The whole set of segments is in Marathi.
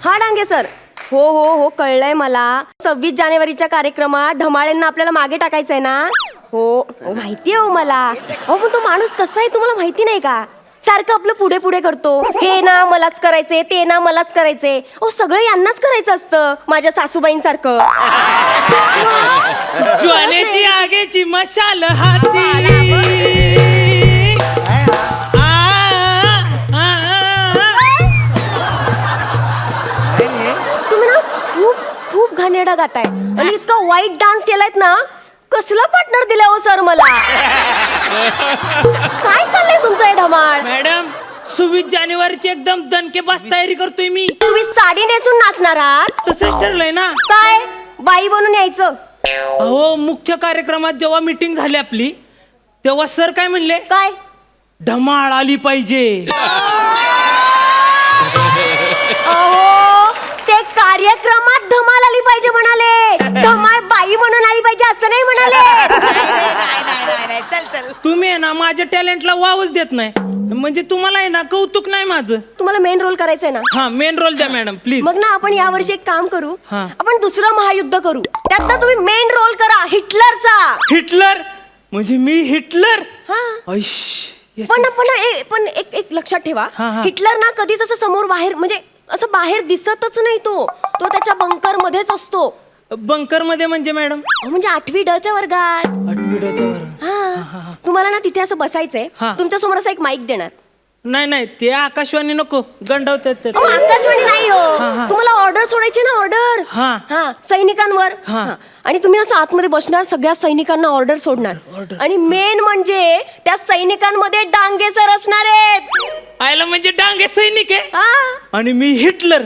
हा डांगे सर. हो हो हो कळलंय मला. 26 जानेवारीच्या कार्यक्रमात धमाळ्यांना आपल्याला मागे टाकायचंय ना. हो माहिती आहे हो मला. हो पण तो माणूस कसा आहे तुम्हाला माहिती नाही का. सारखं आपलं पुढे पुढे करतो. हे ना मलाच करायचे, ते ना मलाच करायचे. ओ सगळं यांनाच करायचं असतं माझ्या सासूबाईंसारखं. ज्वालेची आगेची मशाल हाती. तुम्ही ना खूप खूप घाणेरडा गाताय आणि इतका वाईट डान्स केलायत ना. कसला पार्टनर दिला हो सर मला. काय चाललंय तुमचं हे धमाल. मॅडम 26 जानेवारीची एकदम दणकेबाज तयारी करतोय मी. तुम्ही साडी नेसून नाचणार आहात. तसंच ठरलंय ना. काय बाई बनून यायचं. अहो मुख्य कार्यक्रमात जेव्हा मीटिंग झाली आपली तेव्हा सर काय म्हणले, काय धमाळ आली पाहिजे. अहो ते कार्यक्रमात धमाल आली पाहिजे म्हणाले. धमाल बाई म्हणून आली पाहिजे असं नाही म्हणाले. तुम्ही आहे ना माझ्या टॅलेंटला वावच देत नाही. म्हणजे तुम्हाला आहे ना कौतुक नाही माझं. तुम्हाला मेन रोल करायचंय ना. हा मेन रोल द्या मॅडम प्लीज. मग ना आपण यावर्षी एक काम करू. हा. आपण दुसरं महायुद्ध करू. त्यात ना तुम्ही मेन रोल करा हिटलरचा. हिटलर म्हणजे मी हिटलर. हा ऐश, yes, पण yes. पण एक लक्षात ठेवा. हा, हा. हिटलर ना कधीच असं समोर बाहेर म्हणजे असं बाहेर दिसतच नाही. तो त्याच्या बंकर मध्येच असतो. बंकर मध्ये म्हणजे मॅडम म्हणजे 8वी ड च्या वर्गात. 8वी ड च्या वर. हा तुम्हाला ना तिथे असं बसायचंय. हा. तुमच्या समोर असा एक माईक देणार. नाही ते आकाशवाणी नको गंडवतात ते. अहो, आकाशवाणी नाही हो. हा. तुम्हाला ऑर्डर सोडायची ना ऑर्डर. हा. हा सैनिकांवर. हा. हा. आणि तुम्ही असं आतमध्ये बसणार सगळ्या सैनिकांना ऑर्डर सोडणार. Order. आणि मेन म्हणजे त्या सैनिकांमध्ये डांगे सर असणार आहेत. आयला म्हणजे डांगे सैनिक आहे हा आणि मी हिटलर.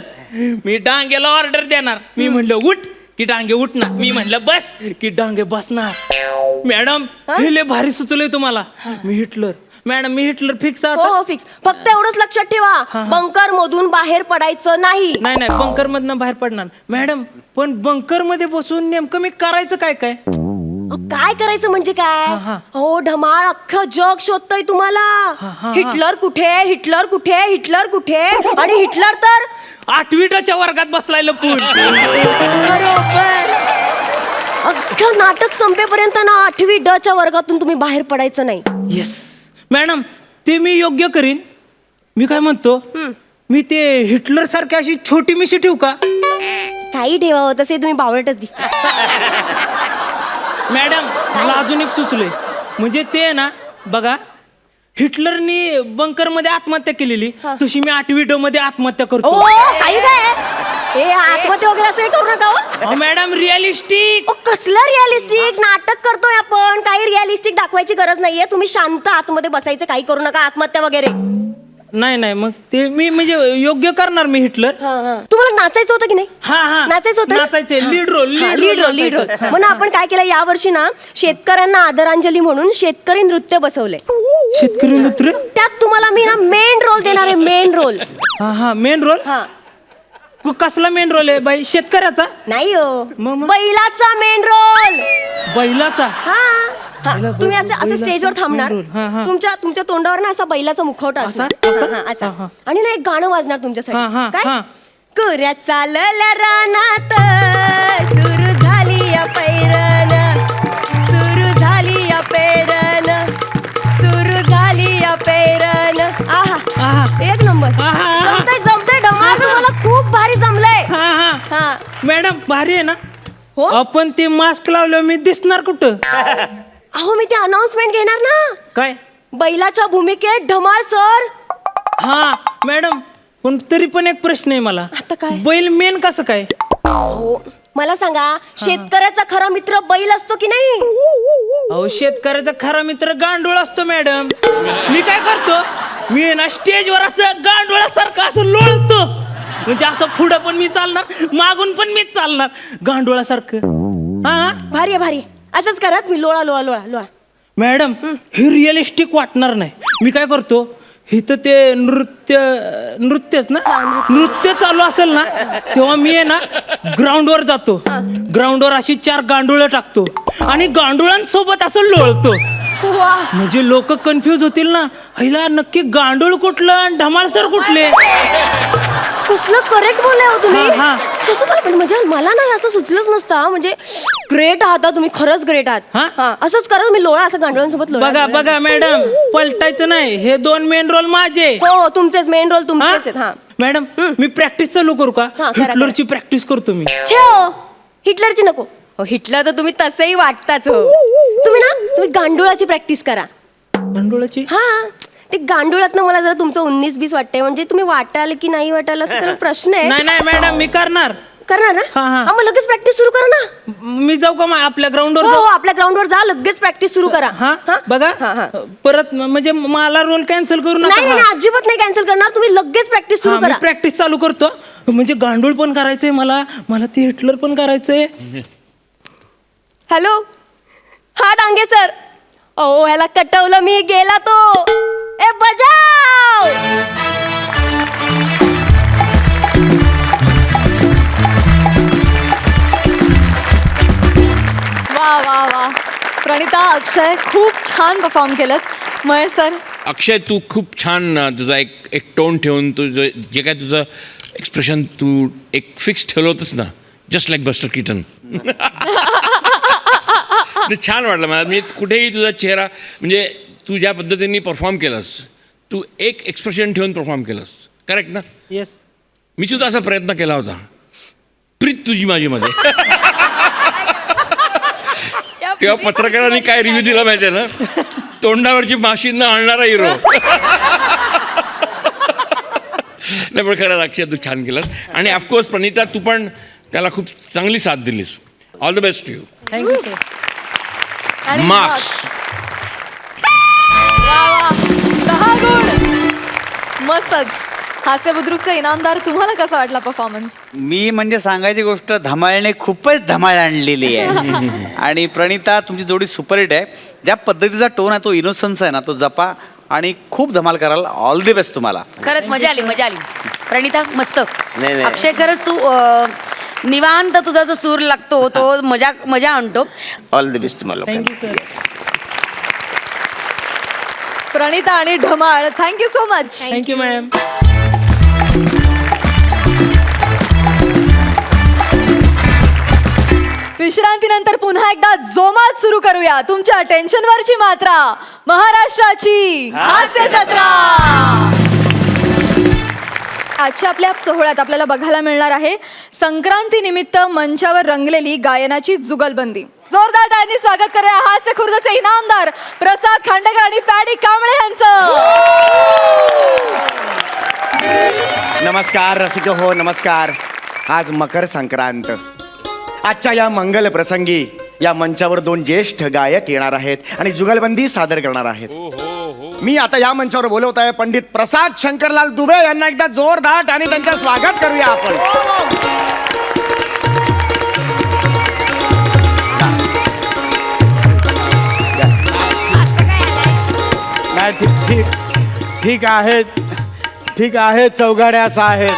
मी डांगेला ऑर्डर देणार. मी म्हणलं उठ की डांगे उठणार. मी म्हणलं बस की डांगे बसणार. मॅडम हे लय भारी सुचलंय तुम्हाला. मी हिटलर मॅडम मी हिटलर फिक्स हो आता. हो फिक्स. फक्त एवढंच लक्षात ठेवा बंकर मधून बाहेर पडायचं नाही. नाही बंकर मधनं बाहेर पडणार मॅडम. पण बंकर मध्ये बसून नेमकं मी करायचं काय काय. काय करायचं म्हणजे काय. हा. हो धमाळ अख्खं जग शोधतय तुम्हाला. हा. हिटलर कुठे हिटलर कुठे हिटलर कुठे. आणि हिटलर तर 8वी ड च्या वर्गात बसलाय लपून. बरोबर. अख्खं नाटक संपेपर्यंत ना 8वी ड च्या वर्गातून तुम्ही बाहेर पडायचं नाही. येस मॅडम ते मी योग्य करीन. मी काय म्हणतो मी ते हिटलर सारखी अशी छोटी मिशी ठेवू का. काही ठेवावं तसे तुम्ही बावळटच दिसता. मॅडम मला अजून एक सुचलंय. म्हणजे ते ना बघा हिटलरनी बंकर मध्ये आत्महत्या केलेली तशी मी 8वी ड मध्ये आत्महत्या ओ करतो. काही काय हे आत्महत्या वगैरे असं करू नका हो. Madam realistic. ओ, कसलं रिअलिस्टिक नाटक करतोय आपण. काही रिअलिस्टिक दाखवायची गरज नाहीये. तुम्ही शांत आतमध्ये बसायचं काही करू नका आत्महत्या वगैरे. नाही मग ते मी म्हणजे योग्य करणार मी हिटलर. तुम्हाला नाचायचं होतं की नाही. हा नाचायचं होतं. नाचायचंय लीड रोल लीड रोल. म्हणून आपण काय केलं या वर्षी ना शेतकऱ्यांना आदरांजली म्हणून शेतकरी नृत्य बसवले. शेतकरी नृत्य. त्यात तुम्हाला मी ना मेन रोल देणार आहे. Main role. हा मेन रोल. हा कसला मेन रोल आहे बाई. शेतकऱ्याचा नाही हो मग? बैलाचा मेन रोल. बैलाचा. हा तुम्ही असं बैलाचा स्टेजवर थांबणार. main role. हा. तुमच्या तोंडावर ना असा बैलाचा मुखवटा असणार. असा? हा. आणि ना एक गाणं वाजणार हा. तुमच्यासाठी. काय कुऱ्या चालल्या रानात सुरू झाली या पैरण. सुरू झाली या पैरण. सुरू झाली या पैरण. आहा एक नंबर. जमतंय धमाल. तुम्हाला खूप भारी जमलंय. हा मॅडम भारी आहे ना. हो आपण ते मास्क लावलं मी दिसणार कुठं. अहो मी ते अनाउन्समेंट घेणार ना. काय बैलाच्या भूमिकेत धमाल सर. हा मॅडम पण तरी पण एक प्रश्न आहे मला. आता काय. बैल मेन कसं काय. हो मला सांगा शेतकऱ्याचा खरा मित्र बैल असतो की नाही. अहो शेतकऱ्याचा खरा मित्र गांडूळ असतो मॅडम. मी काय करतो मी ना स्टेजवर असं गांडुळासारखं असं लोळतो. म्हणजे असं पुढं पण मी चालणार मागून पण मीच चालणार गांडुळासारखं. हा भारी आहे. असंच करा मी लोळा लोळा लोळा लोळा. मॅडम हे रिअलिस्टिक वाटणार नाही. मी काय करतो इथं ते नृत्यच ना नृत्य चालू असेल ना तेव्हा मी आहे ना ग्राउंडवर जातो. ग्राउंडवर अशी 4 गांडुळं टाकतो आणि गांडुळांसोबत असं लोळतो. म्हणजे लोक कन्फ्यूज होतील ना. हिला नक्की गांडूळ कुठलं आणि धमाल सर कुठले. कसलं करेक्ट बोलले हो तुम्ही. हा, हा. कसं पण म्हणजे मला नाही असं सुचलंच नसतं हा. म्हणजे ग्रेट आहात हा तुम्ही, खरंच ग्रेट आहात. हा? हा, असंच करा तुम्ही, लोळा असं गांडोळांसोबत लोळा. बघा बघा मॅडम, पलटायचं नाही. हे 2 मेन रोल माझे. हो हो, तुमचेच मेन रोल हा? तुमचेच आहेत. हा मॅडम मी प्रॅक्टिस चालू करू का? हा, करा, हिटलरची प्रॅक्टिस करतो मी. छे, हिटलरची नको. हो, हिटलर तर तुम्ही तसंही वाटताच हो. तुम्ही गांडोळाची प्रॅक्टिस करा. गांडोळाची? हा, ते गांडोळातनं मला जरा तुमचं 19-20 वाटतंय. म्हणजे तुम्ही वाटाल की नाही वाटाल असं तर प्रश्न आहे. नाही नाही मॅडम, मी करणार. करणार ना? हा, हा. हा, मग लगेच प्रॅक्टिस सुरू करा ना. मी जाऊ का आपल्या ग्राउंडवर हो जाऊ? हो, आपल्या ग्राउंडवर जा, लगेच प्रॅक्टिस सुरू करा. हा बघा, हा, हा. परत म्हणजे मला रोल कॅन्सल करू नाही नका. नाही नाही, अजिबात नाही कॅन्सल करणार. तुम्ही लगेच प्रॅक्टिस सुरू हा, मी करा. प्रॅक्टिस चालू करतो. म्हणजे गांडूळ पण करायचंय मला, मला ते हिटलर पण करायचंय. हॅलो, हा डांगे सर. ओ, ह्याला कटवलं मी, गेला तो. ए बजाव. वा वा वा, प्रणिता, अक्षय खूप छान परफॉर्म केलं. महेश सर. अक्षय, तू खूप छान तुझा एक टोन ठेवून तुझं जे काय तुझं एक्सप्रेशन तू एक फिक्स ठेवलं होतंस ना, जस्ट लाईक बस्टर कीटन. ते छान वाटलं मला. म्हणजे कुठेही तुझा चेहरा, म्हणजे तू ज्या पद्धतीने परफॉर्म केलंस, तू एक एक्सप्रेशन ठेवून परफॉर्म केलंस. करेक्ट ना? येस. मी सुद्धा असा प्रयत्न केला होता. प्रीत तुझी माझीमध्ये. तेव्हा पत्रकारांनी काय रिव्ह्यू दिला माहिती आहे ना, तोंडावरची माशी न आणणारा हिरो. नाही पण खरंच अक्षय तू छान केलंस. आणि ऑफकोर्स प्रणिता, तू पण त्याला खूप चांगली साथ दिलीस. All the best to you. Thank you sir. आणि मार्क्स. वा वा, 10 गुण. मस्तच. हास्य बुद्रुकचा इनामदार, तुम्हाला कसा वाटला परफॉर्मन्स? मी म्हणजे सांगायची गोष्ट, धमालने खूपच धमाल आणलेली आहे. आणि प्रणिता, तुमची जोडी सुपरहिट आहे. ज्या पद्धतीचा टोन आहे, तो इनोसन्स आहे ना, तो जपा आणि खूप धमाल कराल. ऑल दी बेस्ट तुम्हाला. खरंच मजा आली, मजा आली. प्रणिता मस्त. नाही, नाही. अक्षय, खरंच तू निवांत तुझा जो सूर लागतो तो मजा आणतो. ऑल दी बेस्ट तुम्हाला. Thank you sir. प्रणिता आणि Dhamal, thank you so much. Thank you ma'am. विश्रांतीनंतर पुन्हा एकदा जोमात सुरू करूया तुमच्या टेन्शनवरची मात्रा, महाराष्ट्राची हास्य जत्रा. आजच्या आपल्या सोहळ्यात आपल्याला बघायला मिळणार आहे संक्रांती निमित्त मंचावर रंगलेली गायनाची जुगलबंदी. जोरदार टाळ्यांनी स्वागत करूया हास्य खुर्दचे इनामदार प्रसाद खांडेकर आणि पॅडी कांबळे यांचं. नमस्कार रसिक हो, नमस्कार. आज मकर संक्रांत. आजच्या या मंगल प्रसंगी या मंचावर 2 ज्येष्ठ गायक येणार आहेत आणि जुगलबंदी सादर करणार आहेत. मी आता या मंचावर बोलवत आहे पंडित प्रसाद शंकरलाल दुबे यांना. एकदा जोरदार आणि त्यांचं स्वागत करूया आपण. नाही, ठीक आहे चौघड्या साहेब.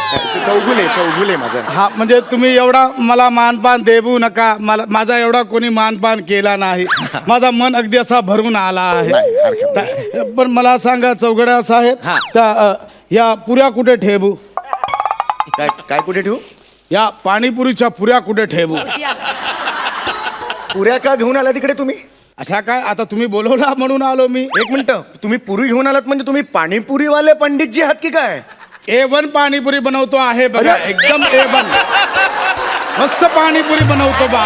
चौगुले माझं. हा, म्हणजे तुम्ही एवढा मला मानपान देऊ नका. माझा एवढा कोणी मानपान केला नाही. माझा मन अगदी असा भरून आला आहे. पण मला सांगा चौघड्या साहेब, त्या या पुऱ्या कुठे ठेवू? काय कुठे ठेवू? या पाणीपुरीच्या पुऱ्या कुठे ठेवू? पुऱ्या का घेऊन आला तिकडे तुम्ही? अशा काय, आता तुम्ही बोलवला म्हणून आलो मी. एक मिनिट, तुम्ही पुरी घेऊन आलात म्हणजे तुम्ही पाणीपुरीवाले पंडितजी आहात की काय? A1 पाणीपुरी बनवतो आहे बघा. अरे! एकदम A1 मस्त पाणीपुरी बनवतो बा.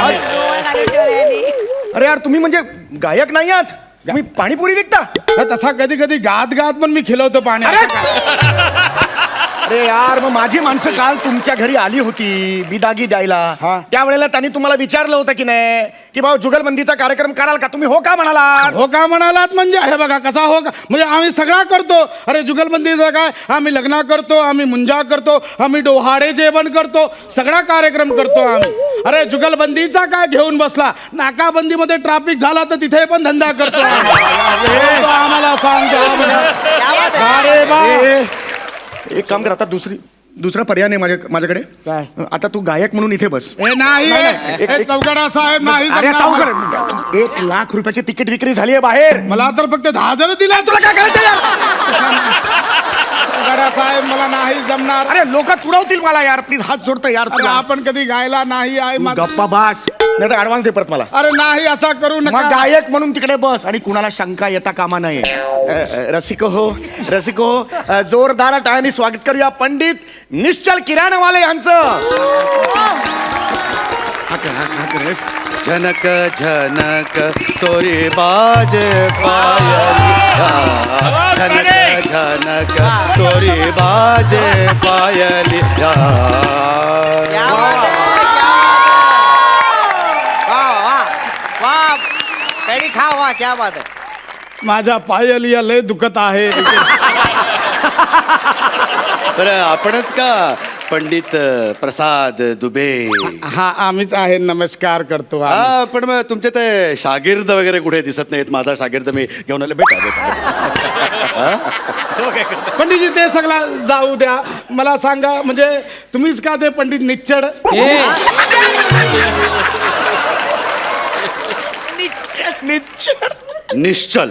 अरे यार, तुम्ही म्हणजे गायक नाही आहात, तुम्ही पाणीपुरी विकता? तसा कधी कधी गात गात पण मी खिलवतो पाणी. अरे यार, मग माझी माणसं काल तुमच्या घरी आली होती बिदागी द्यायला. हा. त्यावेळेला त्यांनी तुम्हाला विचारलं होतं की नाही की भाऊ जुगलबंदीचा कार्यक्रम कराल का? तुम्ही हो का म्हणालात? हो का म्हणालात म्हणजे हे बघा कसा हो का, म्हणजे आम्ही सगळा करतो. अरे जुगलबंदीचं काय, आम्ही लग्न करतो, आम्ही मुंजा करतो, आम्ही डोहाळे जेवण करतो, सगळा कार्यक्रम करतो आम्ही. अरे जुगलबंदीचा काय घेऊन बसला, नाकाबंदीमध्ये ट्रॅफिक झाला तर तिथे पण धंदा करतो आम्ही. आम्हाला सांगतो. अरे बा, एक काम कर, आता दुसरा पर्याय नाही माझ्याकडे. काय? आता तू गायक म्हणून इथे बस. हे नाही, हे चौघडा साहेब नाही अरे जमणार. चौघड, 1 लाख रुपयाची तिकीट विक्री झाली आहे बाहेर. मला तर फक्त 10,000 दिला. तुला काय करायचं? चौघडा साहेब मला नाही जमणार. म्हणणार? अरे लोक तुडवतील मला यार, प्लीज हात सोडतं यार अरे तुला. आपण कधी गायला नाही आहे तू गप्पा बास, नाही तर ऍडव्हान्स दे परत मला. अरे नाही असा करू मग नका. गायक म्हणून तिकडे बस आणि कुणाला शंका येता कामा नये. रसिको हो, जोरदार टाळ्यांनी स्वागत करूया पंडित निश्चल किराणवाले यांचं. झनक झनक तोरी बाज पायलिया, झनक झनक तोरी बाज पायलिया. क्या बात आहे. माझ्या पायलिया लय दुखत आहे. बरं आपणच का पंडित प्रसाद दुबे? हा आम्हीच आहे. नमस्कार करतो आम्ही. हा पण मग तुमचे ते शागिर्द वगैरे कुठे दिसत नाहीत. माझा शागिर्द मी घेऊन आले. भेटा. पंडितजी ते सगळं जाऊ द्या. मला सांगा, म्हणजे तुम्हीच का ते पंडित निच्चड? निश्चल.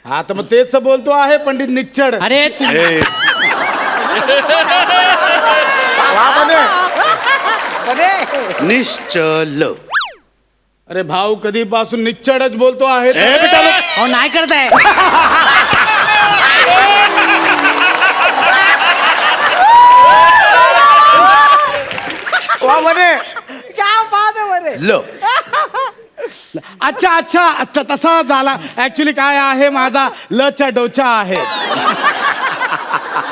हा तर मग तेच तर बोलतो आहे पंडित निच्चड. अरे तू ए, निश्चल. अरे भाऊ कधीपासून निच्चडच बोलतो आहे. ए, बेटा, लोक. अहो, नाही करताय. ल. अच्छा अच्छा अच्छा तसा झाला. ऍक्च्युली काय आहे, माझा लचा डोचा आहे.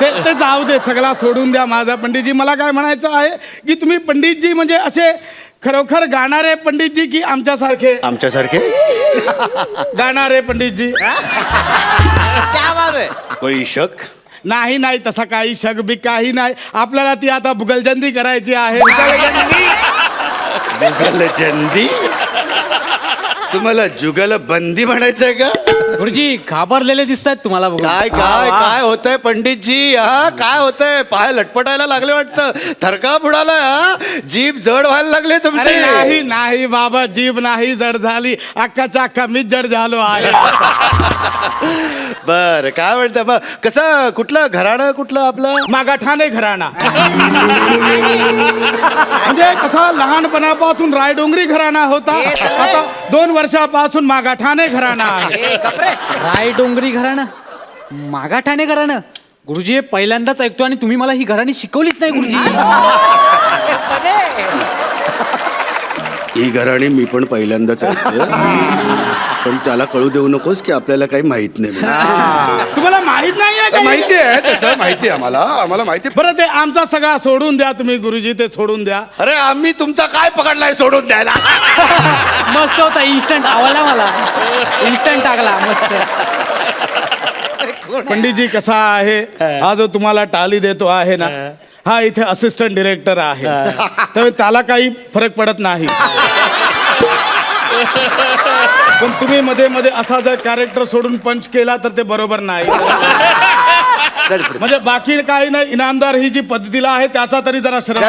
ते जाऊ दे, सगळा सोडून द्या माझा. पंडितजी मला काय म्हणायचं आहे की तुम्ही पंडितजी म्हणजे असे खरोखर गाणारे पंडितजी की आमच्यासारखे आमच्यासारखे गाणारे पंडितजी? कोई शक? नाही नाही तसा काही शक बी काही नाही. आपल्याला ती आता बुगलजंदी करायची आहे. जुगलजंदी? तुम्हाला जुगलबंदी म्हणायचंय का? गुरुजी घाबरलेले दिसतात तुम्हाला बघून. काय काय काय होतंय पंडितजी? हा काय होतंय? पाय लटपटायला लागले वाटतं. थरका बुडाला. हा जीभ जड व्हायला लागले अरे तुमचे. नाही नाही बाबा, जीभ नाही जड झाली. अख्खाच्या अख्खा मीच जड झालो आहे. बर काय म्हणतं मग? कसं कुठलं घराणं कुठलं आपलं? मागाठाणे घराणा. म्हणजे कसा लहानपणापासून रायडोंगरी घराणा होता, आता 2 वर्षापासून मागाठाणे घराणा आहे. राय डोंगरी घराणं, मागाठाणे घराणं. गुरुजी हे पहिल्यांदाच ऐकतो आणि तुम्ही मला ही घराणी शिकवलीच नाही गुरुजी. ही घराणी मी पण पहिल्यांदाच ऐकतोय. पण त्याला कळू देऊ नकोस की आपल्याला काही माहित नाही. तुम्हाला माहित नाहीये का? माहिती आहे तसं, माहिती आहे आम्हाला माहिती आहे. बरं ते आमचा सगळा सोडून द्या तुम्ही गुरुजी, ते सोडून द्या. अरे आम्ही तुमचा काय पकडलाय सोडून द्यायला? मस्त होता, इन्स्टंट आवडला मला. इन्स्टंट टाकला मस्त. पंडितजी कसा आहे, हा जो तुम्हाला टाली देतो आहे ना, हा इथे असिस्टंट डिरेक्टर आहे. तर त्याला काही फरक पडत नाही. पण तुम्ही मध्ये मध्ये असा जर कॅरेक्टर सोडून पंच केला तर ते बरोबर नाही. म्हणजे बाकी काही नाही. इनामदार ही जी पद्धतीला आहे त्याचा तरी जरा श्रम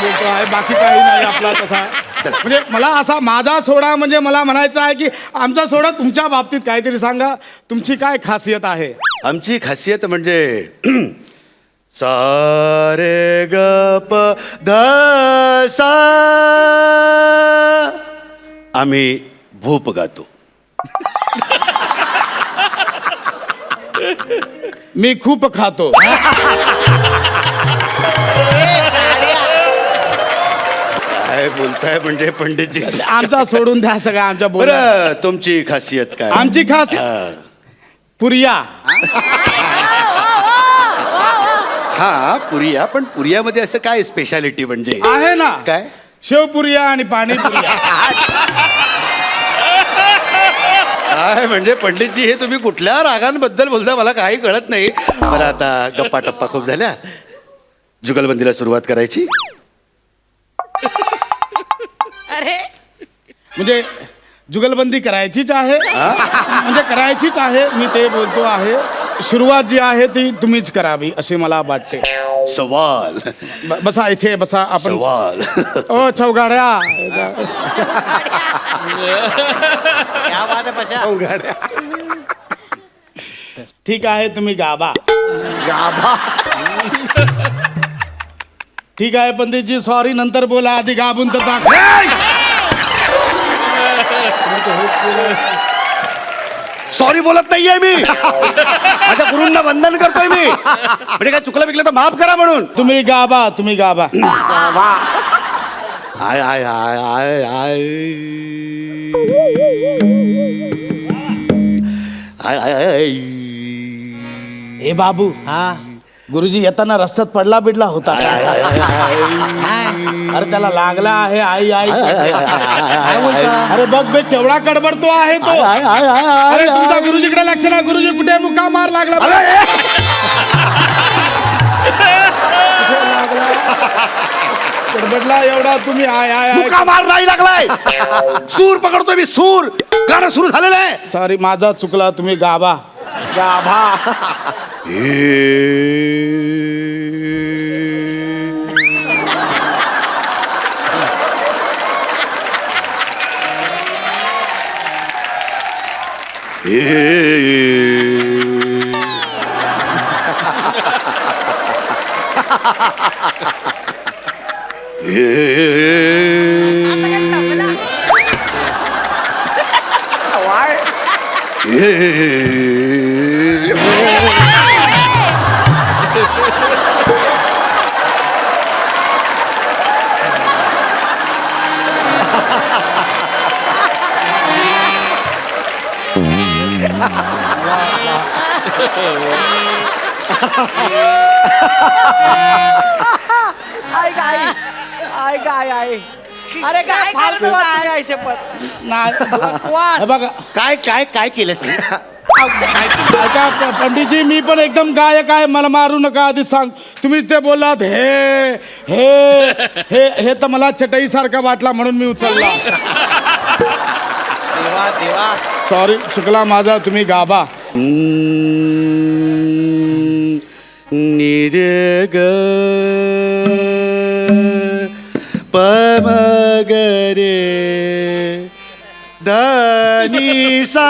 बोलतो आहे, बाकी काही नाही आपला तसा. म्हणजे मला असा माझा सोडा म्हणजे मला म्हणायचं आहे की आमचा सोडा तुमच्या बाबतीत काहीतरी सांगा. तुमची काय खासियत आहे? आमची खासियत म्हणजे सारे ग प ध सा. आम्ही भूप गातो. मी खूप खातो. काय बोलताय म्हणजे पंडितजी? आमचा सोडून द्या सगळं आमच्या बोला. बरं तुमची खासियत काय? आमची खासियत हा. पुरिया. हा पुरिया. पण पुरियामध्ये असं काय स्पेशालिटी म्हणजे? आहे ना, काय? शेवपुरिया आणि पाणीपुरिया. काय म्हणजे पंडितजी हे तुम्ही कुठल्या रागांबद्दल बोलता मला काही कळत नाही. बरं आता गप्पा टप्पा खूप झाल्या, जुगलबंदीला सुरुवात करायची. अरे म्हणजे जुगलबंदी करायचीच आहे, म्हणजे करायचीच आहे. मी ते बोलतो आहे, सुरुवात जी आहे ती तुम्हीच करावी अशी मला वाटते. सवाल बसा इथे बसा आपण. सवाल. ओ चौगाड्या. ठीक आहे तुम्ही गाबा. गाभा. ठीक आहे पंडितजी, सॉरी नंतर बोला, आधी गाबून तर दाखव. सॉरी बोलत नाहीये मी. माझ्या गुरूंना वंदन करतोय मी. म्हणजे काय चुकलं बिकलं तर माफ करा म्हणून. तुम्ही गाबा, तुम्ही गाबा. आय आय आय आय आय आय आय आय. हे बाबू, गुरुजी येताना रस्त्यात पडला बिडला होता. अरे त्याला लागला आहे. आई आई अरे बघ बे केवढा कडबडतो आहे तो. अरे तुमचा गुरुजीकडे लक्ष ना. गुरुजी कुठे मुका मार लागला. कडबडला एवढा तुम्ही. आय आय आय. मुका मार नाही लागलाय. सूर पकडतोय मी. सूर गाणं सुरू झालेलं आहे. सॉरी माझा चुकला. तुम्ही गाबा. गाभा. अरे काय फालतू बातमी आहे शपथ. हे बघा काय काय काय केलंस? ऐका पंडितजी, मी पण एकदम गायक आहे. मला मारू नका. आधी सांग. तुम्ही ते बोललात हे हे हे हे तर मला चटई सारखा वाटला म्हणून मी उचलला. देवा देवा. सॉरी चुकला माझा. तुम्ही गाबा. निरे ग पम ग रे धनी सा.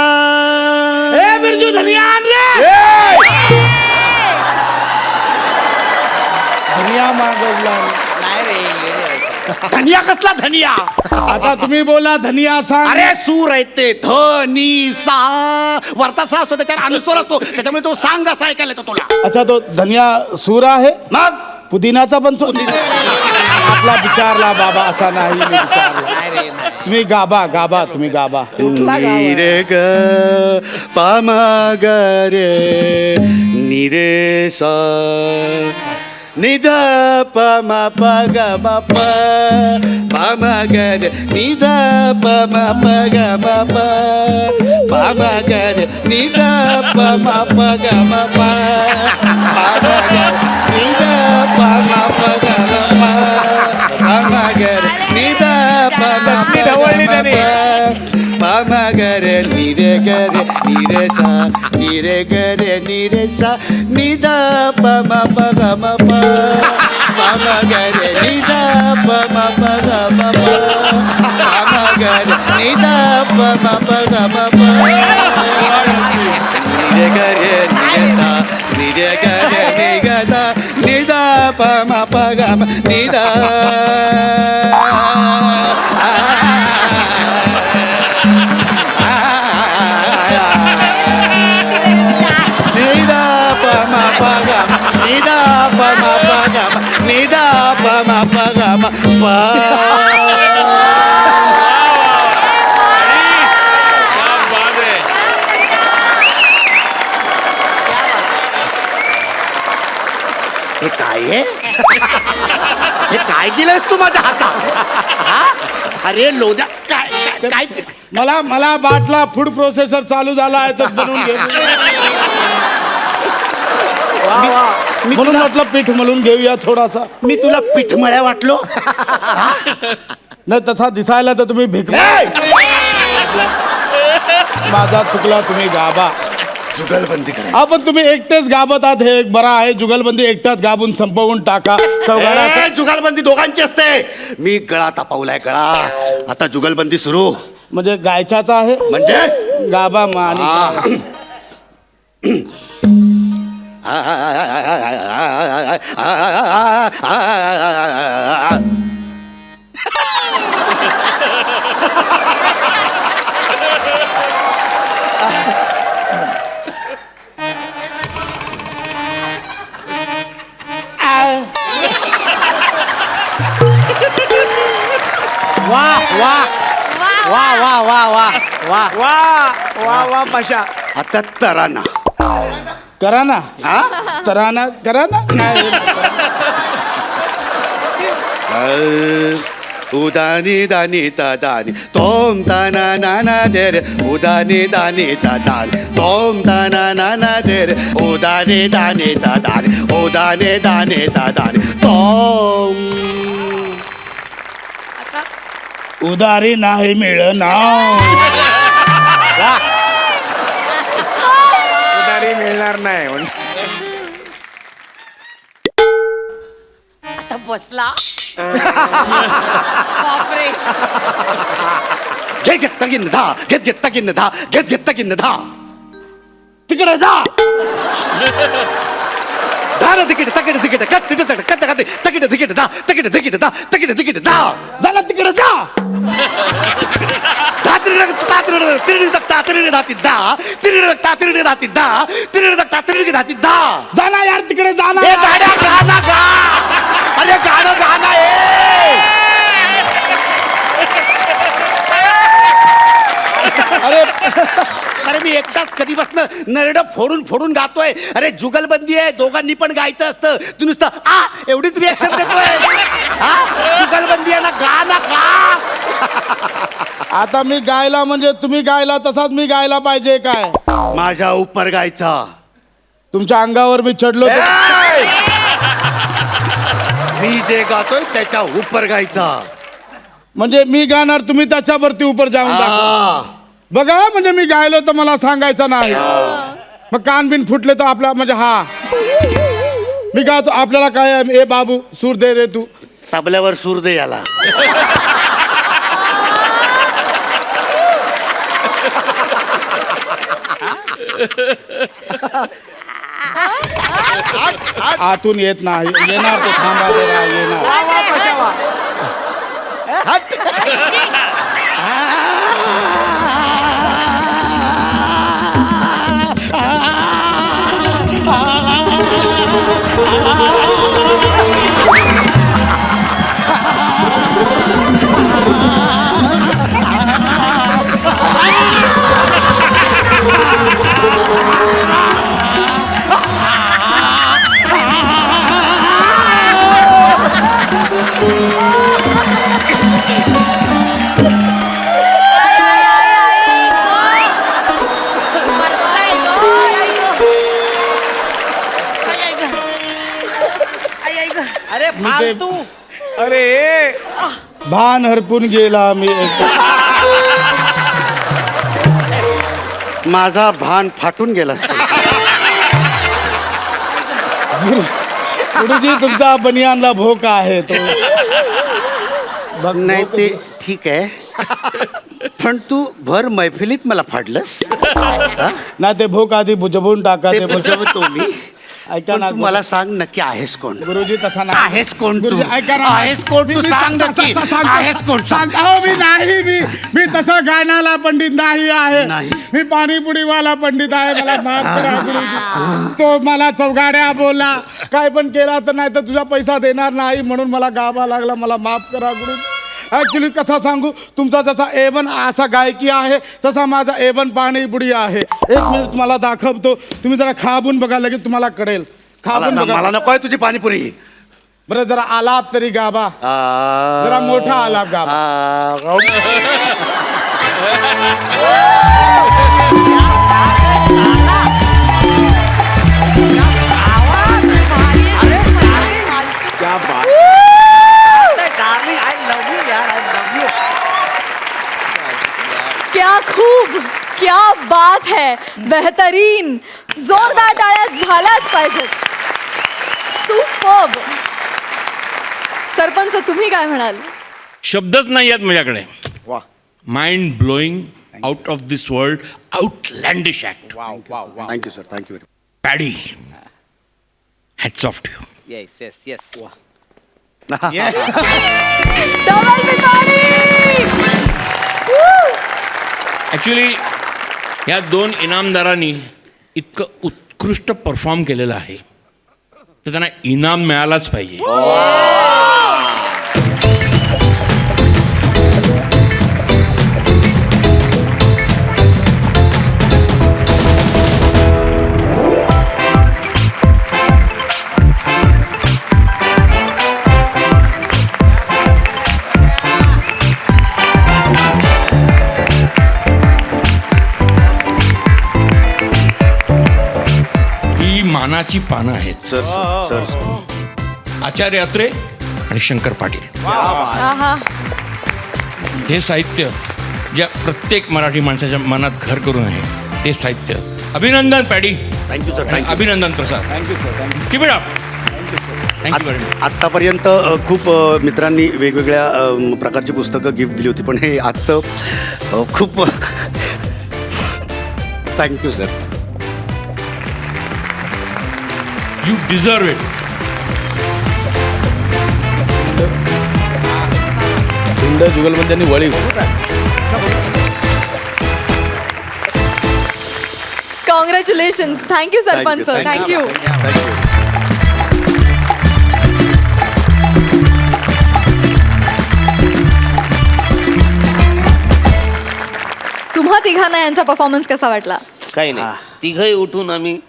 ए बिरजू धनिया आण रे. धनिया मागवला. नाही रे. धनिया कसला धनिया? आता तुम्ही बोला धनिया सांग. अरे सूर आहेत ते. धनी सा. वरता सा असतो त्याच्यावर अनुस्वर असतो. त्याच्यामुळे तो सांग असा ऐकायला येतो तुला. अच्छा तो धनिया सूर आहे. मग पुदिनाचा पण सूर. आपला विचारला बाबा असा नाही मी विचारला. तुम्ही गाबा गाबा. तुम्ही गाबा. निरे ग पम ग रे निरे सा निध प म प ग म प प म ग रे निध प म प ग म प प म ग रे निध प म प ग म प प म ग निध प म प ग म प प म ग रे निध प म प ग म प पम गरे निरे गरे निरे सा निरे गरे निरे सा निध पम पग म प पम गरे निध पम पग म प पम गरे निध पम पग म प निरे गरे निरे सा निरे गरे निरे सा निध पम पग म निध निदा पम पगम प. हे काय आहे? हे काय दिलंयस तू माझ्या हातात? अरे लोद्या काय काय मला बाटला फूड प्रोसेसर चालू झाला आहे तर बनवून घेऊ. म्हणून म्हटलं पीठ मळून घेऊया थोडासा. मी तुला पिठमळ्या वाटलो? नाही तसा दिसायला तर तुम्ही भिक. माझा चुकला. तुम्ही गाबा. जुगलबंदी करा. आपण तुम्ही एकटेच गाबत आहात हे एक बरं आहे. जुगलबंदी एकटाच गाबून संपवून टाका. जुगलबंदी दोघांची असते. मी गळा तापवलाय गळा. आता जुगलबंदी सुरू. म्हणजे गायच्याचा आहे म्हणजे गाबा आणि वा वा वा वा वा वा वा वा वा वा पाशा. आता तराना. करा ना हा तराना करा ना. उदानी दानी दानी तोम ताना नाना दे रे उदानी दानी दानी तोम ताना नाना दे रे उदानी दानी दानी उदानी दानी दानी तोम. उधारी नाही मिळणार. उधारी मिळणार नाही म्हणून. आता बसला बापरे. घेत घेत तगिन धा घेत घेत तगिन धा घेत घेत तगिन धा. तिकडे जा. धार तिकीट तकिट तिकीट कत तिकीट कत कत तकिट तिकीट धा तकिट तिकीट धा तकिट तिकीट धा. झाला तिकडे जा. तिरडी तक्ता तिरडी धाती धा तिरडी तक्ता तिरडी धाती धा तिरडी तक्ता तिरडी धाती धा. जा ना यार तिकडे जा ना. ए गाड्या गाणं गा. अरे गाणं गाणं अरे मी एकटाच कधीपासून नरड फोडून फोडून गातोय. अरे जुगलबंदी आहे, दोघांनी पण गायचं असतं. तू नुसतं आ एवढीच रिएक्शन देतोय. हा जुगलबंदी आहे ना, गा ना गा. आता मी गायला म्हणजे तुम्ही गायला तसाच मी गायला पाहिजे काय? माझ्या उपर गायचा. तुमच्या अंगावर मी चढलो तर- ए! मी जे गातोय त्याच्या उपर गायचा. म्हणजे मी गाणार तुम्ही त्याच्यावरती उपर जाऊन दाखवा. बघा म्हणजे मी गायलो तर मला सांगायचं नाही. मग कान बिन फुटले तर आपला म्हणजे हा मी गातो आपल्याला काय आहे, ए बाबू सूर दे रे तू. तबल्यावर सूर दे याला. आतून येत नाही. येणार तो थांबा जरा, येणार. वा वा पाशा वा. अरे फालतू. अरे भान हरपून गेला मी. माझा भान फाटून गेला. गुरुजी तुमचा बनियानला भोका आहे तो. बघ नाही ते ठीक आहे, पण तू भर मैफिलीत मला फाडलंस. ना ते भोक आधी बुजवून टाका. ते ते बुजवतो मी. ऐका पण ना तू मला सांग नक्की आहेस कोण? गुरुजी तसा नाही. आहेस कोण तू? गुरुजी, ऐका ना. आहेस कोण तू? मी सांग नक्की. सांगतो. आहेस कोण? सांग. अहो, मी नाही मी तसा गायनाला पंडित नाही आहे. नाही. मी पाणीपुरीवाला पंडित आहे. मला माफ करा गुरुजी. तो मला चौगाड्या बोलला काय पण केला तर नाही तर तुझा पैसा देणार नाही म्हणून मला गावा लागला. मला माफ करा गुरुजी. ऍक्च्युली कसा सांगू, तुमचा जसा A1 असा गायकी आहे तसा माझा A1 पाणीपुरी आहे. एक मिनिट तुम्हाला दाखवतो. तुम्ही जरा खाबून बघा, लगेच तुम्हाला कळेल. खाबून बघा. मला नको आहे तुझी पाणीपुरी. बरं जरा आलाप तरी गाबा. जरा मोठा आलाप गाबा. क्या बात. डार्लिंग आय लव्ह यू यार. I love you. क्या खूब, क्या बात है. बेहतरीन. जोरदार टाळ्या झाल्याच पाहिजेत. सुपर्ब. सरपंच तुम्ही काय म्हणाल? शब्दच नाही आहेत माझ्याकडे. वा mind blowing, out of this world, outlandish act. वा वा वा. Thank you sir, thank you. Paddy hats off to you. Yes yes yes double पिपाणी. ॲक्च्युली या 2 इनामदारांनी इतकं उत्कृष्ट परफॉर्म केलेलं आहे तर त्यांना इनाम मिळालाच पाहिजे. ही मानाची पानं आहेत. सर सर आचार्य अत्रे आणि शंकर पाटील. आहा. हे साहित्य ज्या प्रत्येक मराठी माणसाच्या मनात घर करून आहे ते साहित्य. अभिनंदन पॅडी. Thank you sir thank you. अभिनंदन Prasad. Thank you sir thank you. Keep it up. Thank you very much. आत्तापर्यंत खूप मित्रांनी वेगवेगळ्या प्रकारची पुस्तकं गिफ्ट दिली होती पण हे आजचं खूप thank you sir. You deserve it. सुंदर जुगलबंदी वळी. Congratulation. Thank you sarpanch sir. Thank you. तुम्हा तिघांना यांचा परफॉर्मन्स कसा वाटला? काही नाही, तिघही उठून आम्ही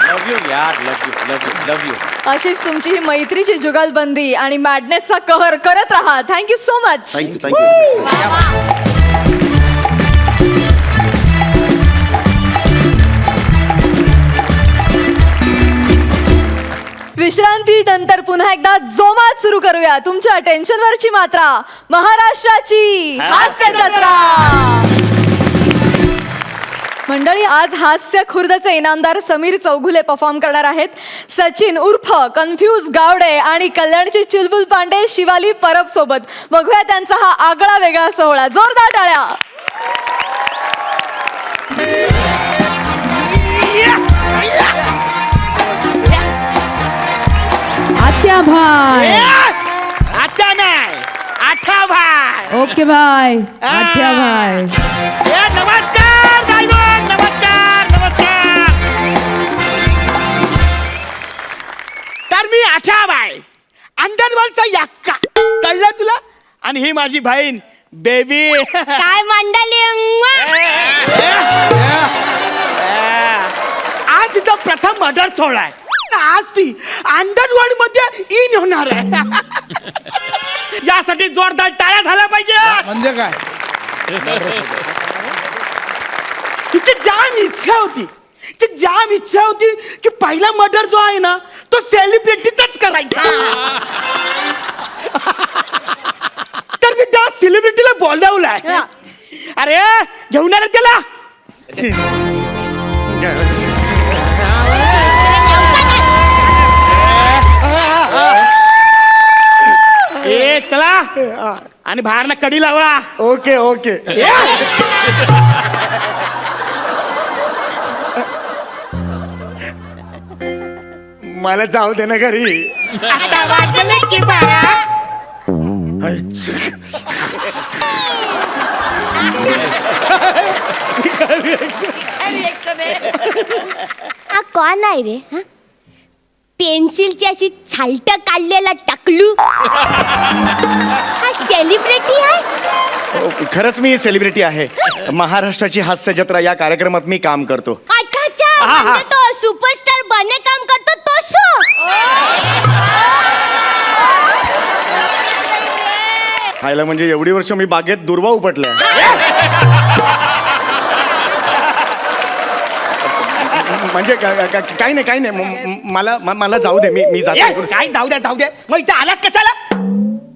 लव यू यार. Love you love you love you. अशीच तुमची ही मैत्रीची जुगलबंदी आणि मॅडनेसचा कहर करत राहा. Thank you so much. Thank you thank you. विश्रांती नंतर पुन्हा एकदा जोमात सुरू करूया तुमच्या टेन्शनवरची मात्रा. महाराष्ट्राची हास्य जत्रा. मंडळी, आज हास्य खुर्दचे इनामदार समीर चौघुले परफॉर्म करणार आहेत. सचिन उर्फ कन्फ्यूज गावडे आणि कल्याणची चिलबुल पांडे शिवाली परब सोबत. बघूया त्यांचा हा आगळा वेगळा सोहळा. जोरदार टाळ्या. आत्या भाई. आता नाही, आठा भाई. ओके भाई. आत्या भाई. नमस्कार गायक. नमस्कार नमस्कार. तर मी आठा भाई, अंदरवरचा यक्का. कळलं तुला? आणि ही माझी बहीण बेबी. काय मंडळी. आज तिचा प्रथम मर्डर सोहळा आहे. आज ती अंडरवर्ल्ड मध्ये इन होणार आहे. यासाठी जोरदार टाळ्या झाल्या पाहिजे. म्हणजे काय? तिची जाम इच्छा होती की पहिला मर्डर जो आहे ना तो सेलिब्रिटीचाच करायचा. तर मी त्या सेलिब्रिटीला बोलवलाय. अरे घेऊन आले त्याला. ए चला आणि बाहेरला कडी लावा. Okay okay. मला जाऊ दे ना घरी. हा कोण आहे रे? पेन्सिलची अशी छालट काढलेला टकलू. हा सेलिब्रिटी आहे? खरंच मी सेलिब्रिटी आहे. महाराष्ट्राची हास्य जत्रा या कार्यक्रमात मी काम करतो. अच्छा अच्छा. म्हणजे तो सुपरस्टार बने काम करतो तो शो. खायला म्हणजे एवढी वर्ष मी बागेत दुर्वा उपटल्या. म्हणजे काही नाही. मला जाऊ दे. मी जातो. काय जाऊ द्या. मग इथे आलास कशाला?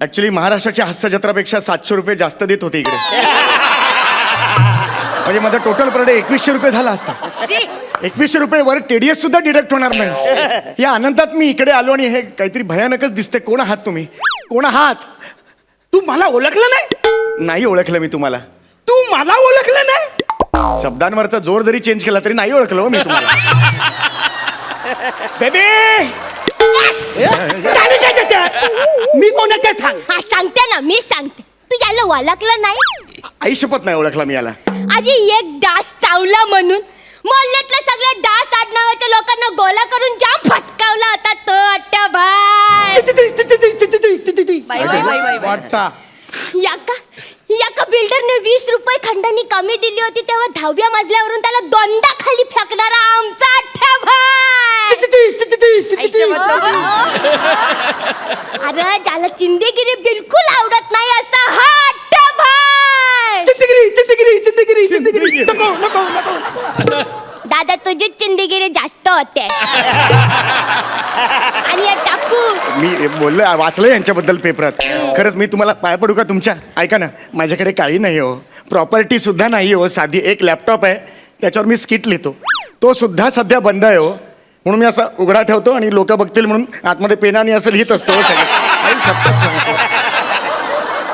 ऍक्च्युली महाराष्ट्राच्या हास्य जत्रापेक्षा 700 रुपये जास्त देत होते इकडे. म्हणजे माझा टोटल पर डे 2100 रुपये झाला असता. 2100 रुपये वर TDS सुद्धा डिडक्ट होणार नाही. या आनंदात मी इकडे आलो आणि हे काहीतरी भयानकच दिसते. कोण आहात तुम्ही? कोण आहात? तू मला ओळखलं नाही? नाही ओळखलं मी तुम्हाला. तू मला ओळखलं नाही? शब्दांवरचा जोर जरी चेंज केला तरी नाही ओळखलो मी तुम्हाला. बेबी मी कोण आहे ते सांग. हा सांगते ना, मी सांगते. तू याला ओळखलं नाही? आई शपथ नाही ओळखला मी याला. आधी एक डास चावला म्हणून मोहल्ल्यातल्या सगळ्या डास आडनावाच्या लोकांना गोला करून जाम फटकावला होता तो अट्ट्या भाई. बाई, बाई, बाई, बाई. वाटता याका बिल्डरने 20 रुपये खंडानी कमी दिली होती तेव्हा 10व्या मजल्यावरून त्याला दोनदा खाली फेकणारा आमचा अट्ट्या भाई. अरे ज्याला चिंदेगिरी बिलकुल आवडत नाही असा हा अट्ट्या भाई. दादा तुझी चिंदेगिरी जास्त होते. आणि हे टाकू मी बोललो वाचलं यांच्याबद्दल पेपरात. खरंच मी तुम्हाला पाय पडू का तुमच्या? ऐका ना, माझ्याकडे काही नाही हो, प्रॉपर्टी सुद्धा नाही हो, साधी एक लॅपटॉप आहे त्याच्यावर मी स्किट लिहितो, तो सुद्धा सध्या बंद आहे हो. म्हणून मी असा उघडा ठेवतो आणि लोक बघतील म्हणून आतमध्ये पेनाने असं लिहित असतो हो सगळं. आई शपथ सांगतो.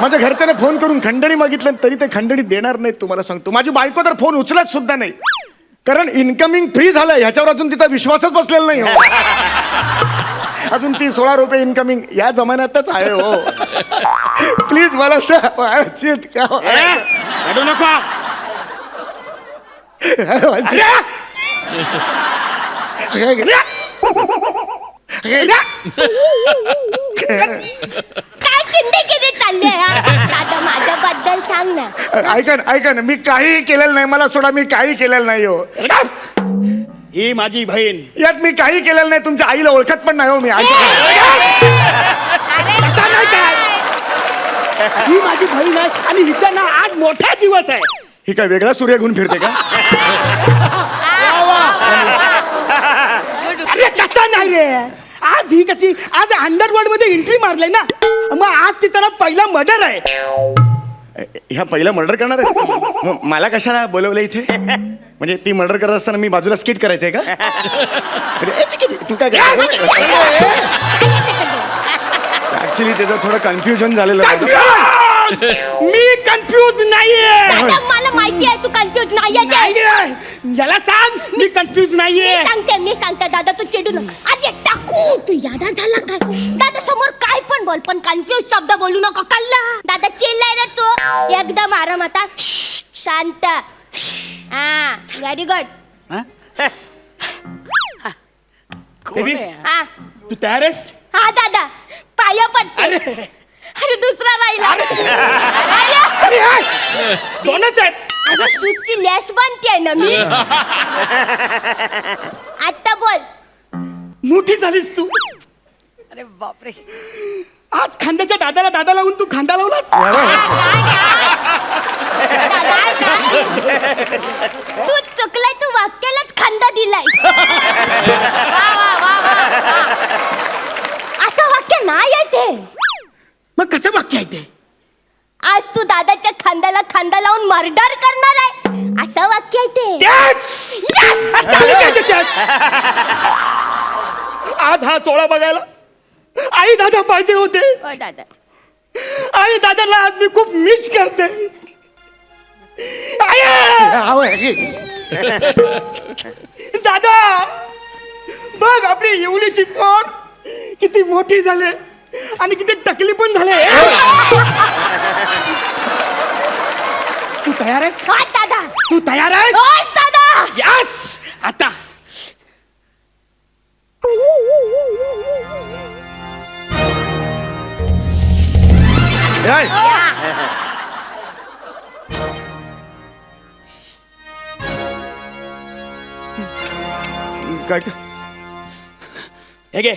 माझ्या घरच्याने फोन करून खंडणी मागितलं तरी ते खंडणी देणार नाहीत तुम्हाला सांगतो. माझी बायको तर फोन उचलत सुद्धा नाही, कारण इन्कमिंग फ्री झालं ह्याच्यावर अजून तिचा विश्वासच बसलेला नाही हो. अजून ती 16 रुपये इन्कमिंग या जमान्यातच आहे हो. प्लीज मला सांभाळशीत का? रडू नको. काय चिंदेगिरी चालली आहे? दादा माझ्याबद्दल सांग ना. ऐका ना, मी काही केलेलं नाही, मला सोडा, मी काही केलेलं नाही हो. ही माझी बहीण. यात मी काही केलेलं नाही, तुमच्या आईला ओळखत पण नाही हो मी. ही माझी बहीण आहे आणि हिचा ना आज मोठा दिवस आहे. ही काय वेगळा सूर्य घेऊन फिरते का? अरे कसा नाही रे, आज ही कशी, आज अंडरवर्ल्ड मध्ये एंट्री मारलाय ना, मग आज तिचा ना पहिला मर्डर आहे. ह्या पहिला मर्डर करणार आहे? मग मला कशाला बोलवलं इथे? म्हणजे ती मर्डर करत असताना मी बाजूला स्किट करायचंय का? तू काय ऍक्च्युली त्याचं थोडं कन्फ्युजन झालेलं आहे. मी कन्फ्यूज नाहीये. दादा मला माहिती आहे तू कन्फ्युज नाहीये. याला सांग मी कन्फ्यूज नाहीये. मी सांगते दादा तू चिडू नका. आज एक टाकू तू यादा झाला काय? दादा समोर काय पण बोल पण कन्फ्युज शब्द बोलू नको कल्ला. दादा चिल्लाय रे तू एकदम आराम आता शांत. हा व्हेरी गुड. हा तू तयार आहेस? हा दादा पाया पडते. अरे दुसरा राहिला. दोनच आहेत. अरे शूटची लेस बनते ना मी. आता बोल. मोठी झालीस तू. अरे बापरे. आज खांद्याच्या दादाला दादा लावून तू खांदा लावलास. तू चुकलाय, तू वाक्यालाच खांदा दिलाय. असं वाक्य नाही आहे ते. मग कसं वाक्य आहे ते? आज तू दादाच्या खांद्याला खांदा लावून मर्डर करणार आहे असं वाक्य आहे ते. Yes! आज हा सोहळा बघायला आई दादा पाहिजे होते. ओ दादा आई दादाला आज मी खूप मिस करते. दादा बघ आपली एवढीशी पोर किती मोठी झाले आणि किती टकली पण झाले. तू तयार आहेस? हो दादा. तू तयार आहेस? हो दादा. यस. आता काय हे घे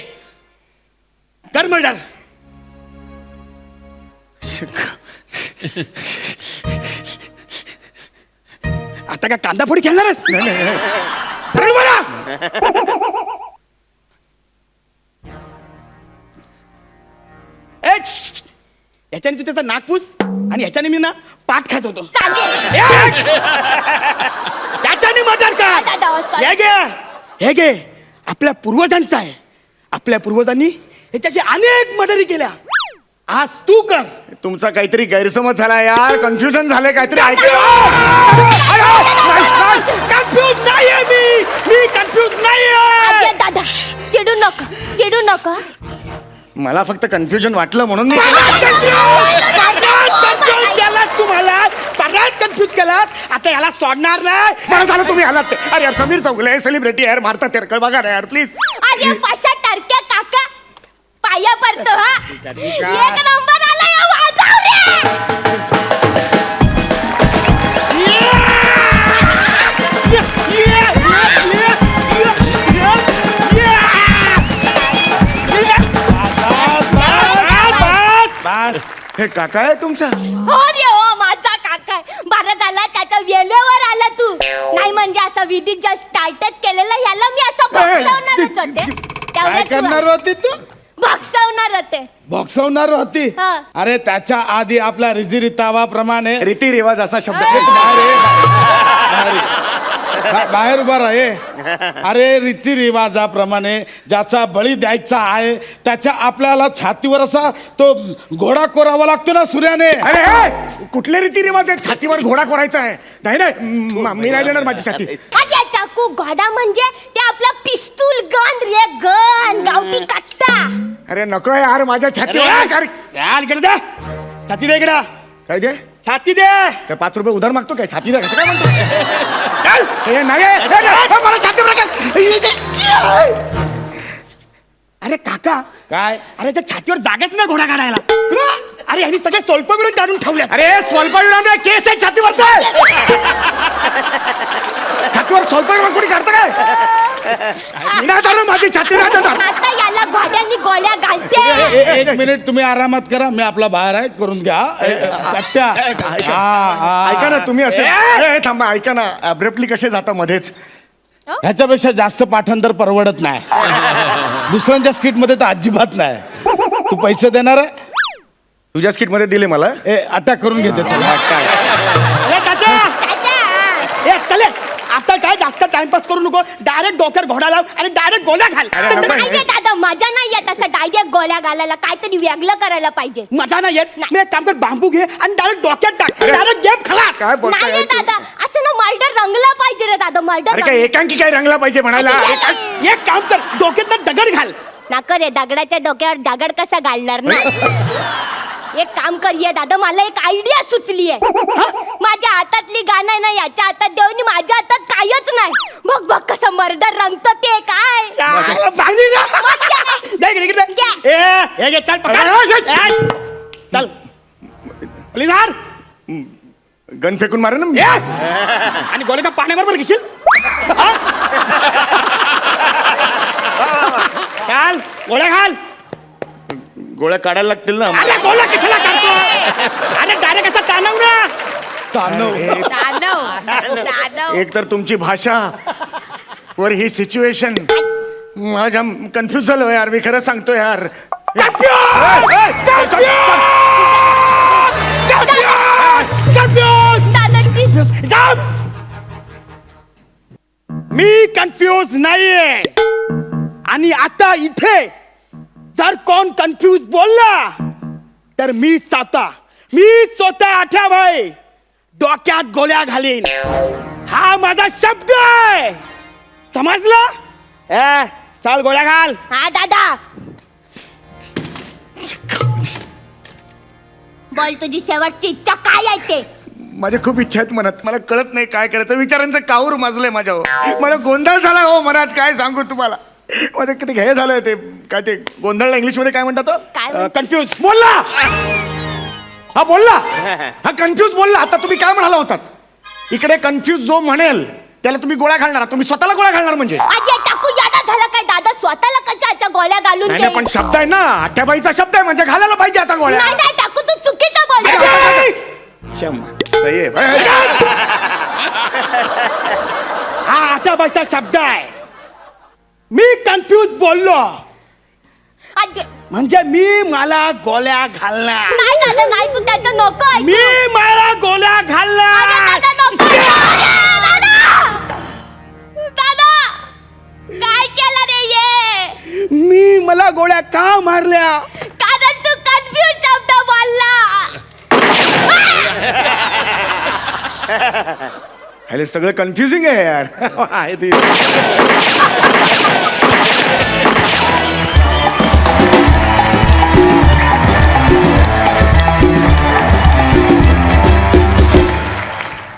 कर मर्डर. आता काय कांदा फोडी खेळणारच? सरळ बोला. याच्याने तू त्याचा नाकपूस आणि ह्याच्याने मी ना पाठ खाचवतो. त्याच्याने मर्डर कर. हे घे आपल्या पूर्वजांचा आहे. आपल्या पूर्वजांनी ह्याच्याशी अनेक मर्डरी केल्या. आज तू कर. तुमचा काहीतरी गैरसमज झाला यार, कन्फ्युजन झालंय काहीतरी. मला फक्त कन्फ्युजन वाटलं म्हणून मी तुम्हाला परत कन्फ्यूज केलास आता याला सोडणार नाही. बरं झालं तुम्ही आलात ते. अरे यार समीर चौगले सेलिब्रिटी यार मारता तेरकळ बघा ना यार प्लीज. अरे पाशा टरक्या काका पाया पडतो हा एक नंबर आला या वाजव रे. बस हे काका आहे तुमचा. हो रे हो माझा काका आहे. बरं झाला त्याच्या वेळेवर आला तू नाही म्हणजे असं विधी जस्ट स्टार्टच केलेला ह्याला मी असं बक्षवणारच होते. काय करणार होती तू? बक्षवणार होते. बॉक्सवणार होती. हा. अरे त्याच्या आधी आपल्या रीतिरिवाजाप्रमाणे रीतिरिवाज असा शब्द बाहेर उभा राहे. अरे रीतिरिवाजाप्रमाणे ज्याचा बळी द्यायचा आहे त्याच्या आपल्याला छातीवर असा तो घोडा कोरावा लागतो ना सूर्याने. अरे हे, कुठले रीतिरिवाज आहेत छातीवर घोडा कोरायचा आहे. नाही नाही मी नाही देणार माझी छाती. अरे टाकू घोडा म्हणजे ते आपला पिस्तूल गन रे गन गावठी कट्टा. अरे नको यार माझ्या छातीवर चाल इकडे दे छाती दे इकडे. काय दे छाती दे. काय 5 रुपये उधार मागतो काय छाती दे कसं काय म्हणतो. चल, हे नाही मला छातीवर अरे काका काय अरे त्या छातीवर जागाच नाही घोडा काढायला. अरे यांनी सगळे स्वल्प मिळून काढून ठेवले. अरे स्वल्प विराम केस आहे छातीवरचा छातीवर स्वल्प विराम कोणी काढतं काय. मी नाही जाणार माझी छाती नाही जाणार. आता याला घोड्यांनी गोळ्या घालते. एक मिनिट तुम्ही आरामात करा मी आपला बाहेर आहे करून घ्या. कट्ट्या ऐका ना तुम्ही असे थांबा ऐका ना अब्रप्टली कसे जाता मध्येच. ह्याच्यापेक्षा जास्त पाठांतर परवडत नाही. दुसऱ्यांच्या स्किट मध्ये तर अजिबात नाही. तू पैसे देणार आहे. तुझ्या स्किट मध्ये दिले मला. अटॅक करून घेते चले. आता काय जास्त टाइमपास करू नको. डायरेक्ट डोक्यात घोडा लाव आणि डायरेक्ट गोळ्या घाल. नाही रे दादा मजा नाही येत असं डायरेक्ट गोळ्या घालायला. काहीतरी वेगळं करायला पाहिजे. मजा नाही येत. मी एक काम कर बांबू घे आणि डायरेक्ट डोक्यात टाक. डायरेक्ट गेम खलास. काय नाही रे बोलताय दादा असं ना मर्डर रंगला पाहिजे रे दादा अरे मर्डर. काय एकांकी काय रंगला पाहिजे म्हणायला. एक काम कर डोक्यात दगड घाल. नाका रे दगडाच्या डोक्यावर दगड कसा घालणार ना. एक काम करूया दादा मला एक आयडिया सुचली आहे. माझ्या हातातली गाणं आहे ना याच्या हातात देऊन माझ्या हातात कायच नाही. बघ बघ कसं मर्डर रंगत ते काय. चल प्लीज गन फेकून मारे ना आणि गोळे का पाण्याबरोबर घेशील. घाल गोळ्या घाल. गोळ्या काढायला लागतील ना. अरे गोळ्या कशाला काढतो. अरे डायरेक्ट असा ताणव ना. ताणव. एक तर तुमची भाषा वर ही सिच्युएशन माझ्या कन्फ्युज झालो यार. मी खरं सांगतो यार. मी कन्फ्यूज नाहीये. आणि आता इथे जर कोण कन्फ्यूज बोलला तर मी स्वतः आठ्या भाई डोक्यात गोळ्या घालीन. हा माझा शब्द आहे. समजला. चाल गोळ्या घाल. हा दादा बोल तुझी शेवटची इच्छा काय आहे ते. माझ्या खूप इच्छा आहेत मनात. मला कळत नाही काय करायचं. विचारांचं काऊर माजलंय माझ्यावर. मला गोंधळ झाला हो मनात. काय सांगू तुम्हाला. माझं किती घ्याय झालंय ते काय ते गोंधळला इंग्लिश मध्ये काय म्हणतात. काय कन्फ्यूज बोलला. हा बोलला. हा कन्फ्यूज बोलला. आता तुम्ही काय म्हणाला होतात. इकडे कन्फ्यूज जो म्हणेल त्याला तुम्ही गोळ्या घालणार. तुम्ही स्वतःला गोळ्या घालणार म्हणजे. अरे टाकू यादा झाला काय दादा स्वतःला कशा गोळ्या घालून नाही ना, पण शब्द आहे ना. आठ्याबाईचा शब्द आहे म्हणजे घालायला पाहिजे आता गोळ्या. नाही नाही टाकू तू चुकीचं बोलतो. सही आहे. हा आता बाईचा शब्द आहे. मी कन्फ्यूज बोललो म्हणजे मी मला गोळ्या घालणार. नाही दादा नाही तू त्याचं नको ऐकू. मी मला गोळ्या घालणार. दादा नको. दादा काय केलं रे ये. मी मला गोळ्या का मारल्या. कारण तू कन्फ्यूज शब्द बोलला. अरे सगळं कन्फ्युजिंग आहे यार. आहे ते